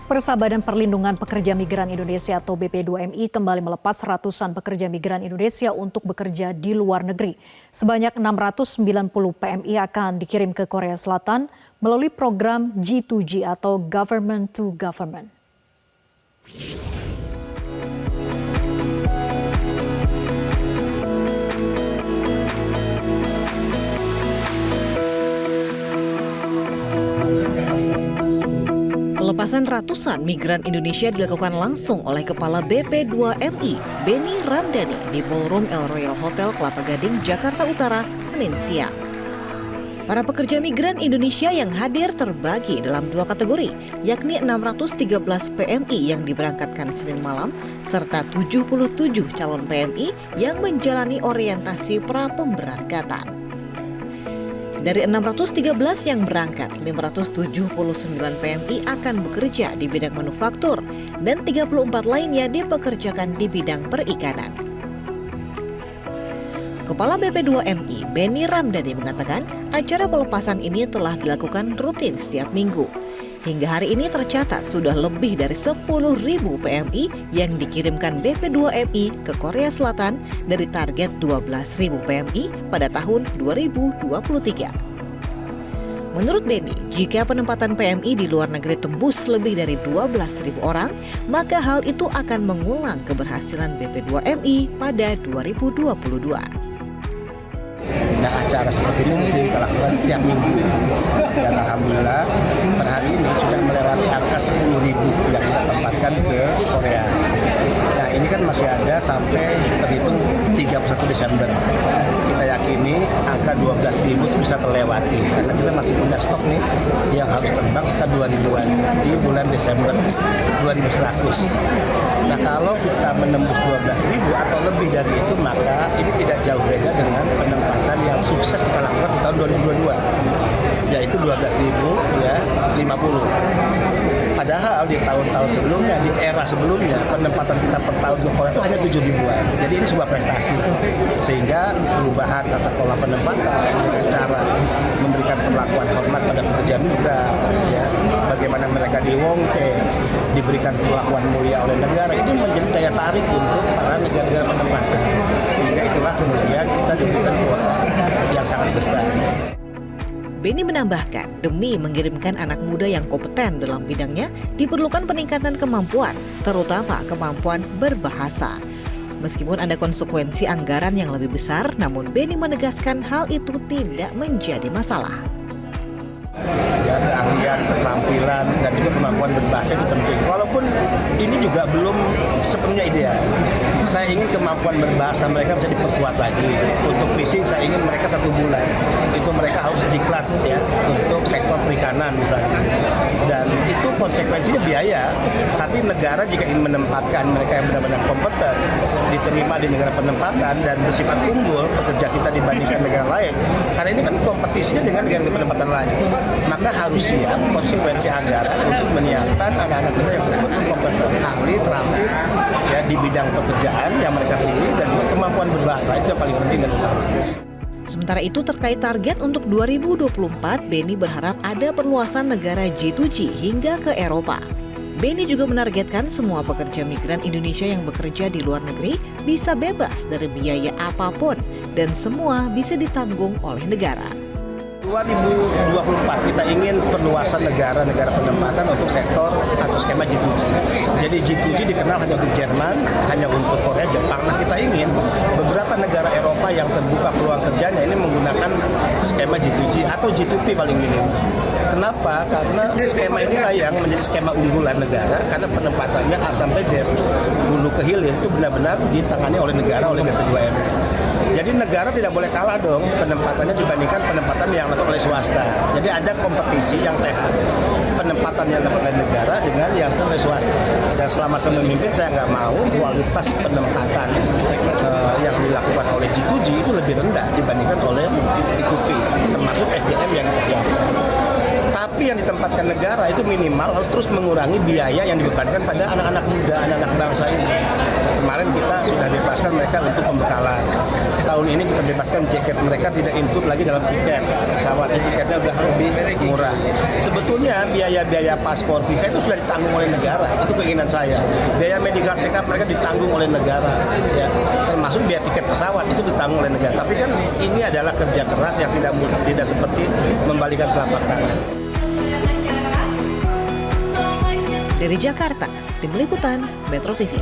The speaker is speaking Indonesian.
Persatuan Perlindungan Pekerja Migran Indonesia atau BP2MI kembali melepas ratusan pekerja migran Indonesia untuk bekerja di luar negeri. Sebanyak 690 PMI akan dikirim ke Korea Selatan melalui program G2G atau Government to Government. Pelepasan ratusan migran Indonesia dilakukan langsung oleh Kepala BP2MI, Benny Ramdhani, di Ballroom El Royal Hotel Kelapa Gading, Jakarta Utara, Senin siang. Para pekerja migran Indonesia yang hadir terbagi dalam dua kategori, yakni 613 PMI yang diberangkatkan Senin malam, serta 77 calon PMI yang menjalani orientasi pra-pemberangkatan. Dari 613 yang berangkat, 579 PMI akan bekerja di bidang manufaktur dan 34 lainnya dipekerjakan di bidang perikanan. Kepala BP2MI, Benny Ramdhani mengatakan acara pelepasan ini telah dilakukan rutin setiap minggu. Hingga hari ini tercatat sudah lebih dari 10.000 PMI yang dikirimkan BP2MI ke Korea Selatan dari target 12.000 PMI pada tahun 2023. Menurut Benny, jika penempatan PMI di luar negeri tembus lebih dari 12.000 orang, maka hal itu akan mengulang keberhasilan BP2MI pada 2022. Nah, acara seperti ini mungkin kita lakukan tiap minggu dan alhamdulillah per hari ini sudah melewati angka 10.000 yang kita tempatkan ke Korea. Nah, ini kan masih ada sampai terhitung 31 Desember. Kita yakini angka 12.000 itu bisa terlewati karena kita masih punya stok nih yang harus terbang sekitar 2.000-an di bulan Desember 2.100. Nah, kalau kita menembus 12.000 atau lebih dari itu, maka ini tidak jauh beda dengan penempatan yang sukses kita lakukan di tahun 2022, yaitu 12.000 ya 50. Padahal di tahun-tahun sebelumnya, di era sebelumnya, penempatan kita per tahun ke Korea itu hanya 7.000-an. Jadi ini sebuah prestasi. Sehingga perubahan tata kelola penempatan, cara memberikan perlakuan hormat pada pekerja migran, ya, bagaimana mereka diwongke, diberikan perlakuan mulia oleh negara, ini menjadi daya tarik untuk para negara-negara penempatan. Sehingga itulah kemudian kita diberikan kuota yang sangat besar. Benny menambahkan, demi mengirimkan anak muda yang kompeten dalam bidangnya, diperlukan peningkatan kemampuan, terutama kemampuan berbahasa. Meskipun ada konsekuensi anggaran yang lebih besar, namun Benny menegaskan hal itu tidak menjadi masalah. Ya, keahlian, keterampilan, dan juga kemampuan berbahasa itu penting. Walaupun ini juga belum sepenuhnya ideal. Saya ingin kemampuan berbahasa mereka bisa diperkuat lagi. Untuk fishing saya ingin mereka 1 bulan. Itu mereka harus diklat ya untuk sektor perikanan misalnya. Dan itu konsekuensinya biaya. Tapi negara jika ingin menempatkan mereka yang benar-benar kompeten, diterima di negara penempatan dan bersifat unggul pekerja kita dibandingkan negara lain. Karena ini kan kompetisinya dengan negara penempatan lain. Maka harus siap konsekuensi anggaran untuk menyiapkan anak-anak kita yang betul-betul kompeten, ahli, terampil ya di bidang pekerjaan yang mereka pilih, dan juga kemampuan berbahasa itu yang paling penting dan utama. Sementara itu terkait target untuk 2024, Benny berharap ada perluasan negara G2G hingga ke Eropa. Benny juga menargetkan semua pekerja migran Indonesia yang bekerja di luar negeri bisa bebas dari biaya apapun dan semua bisa ditanggung oleh negara. 2024 kita ingin perluasan negara-negara penempatan untuk sektor atau skema G2G. Jadi G2G dikenal hanya untuk Jerman, hanya untuk Korea, Jepang. Nah, kita ingin beberapa negara Eropa yang terbuka peluang kerjanya ini menggunakan skema G2G atau G2P paling minim. Kenapa? Karena skema inilah yang menjadi skema unggulan negara karena penempatannya A sampai Z, hulu ke hilir itu benar-benar ditangani oleh negara, oleh BP2MI. Jadi negara tidak boleh kalah dong penempatannya dibandingkan penempatan yang dilakukan oleh swasta. Jadi ada kompetisi yang sehat. Penempatan yang dilakukan oleh negara dengan yang dilakukan oleh swasta. Dan selama saya memimpin saya nggak mau kualitas penempatan yang dilakukan oleh G2G itu lebih rendah dibandingkan oleh G2P, termasuk SDM yang kita siapkan. Tapi yang ditempatkan negara itu minimal harus terus mengurangi biaya yang dibebankan pada anak-anak muda, anak-anak bangsa ini. Kemarin kita sudah bebaskan mereka untuk pembekalan. Tahun tahun ini kita bebaskan jaket mereka tidak include lagi dalam tiket pesawat. Tiketnya udah lebih murah. Sebetulnya biaya paspor visa itu sudah ditanggung oleh negara. Itu keinginan saya. Biaya medical check up mereka ditanggung oleh negara. Ya, termasuk biaya tiket pesawat itu ditanggung oleh negara. Tapi kan ini adalah kerja keras yang tidak seperti membalikan telapak tangan. Dari Jakarta, Tim Liputan Metro TV.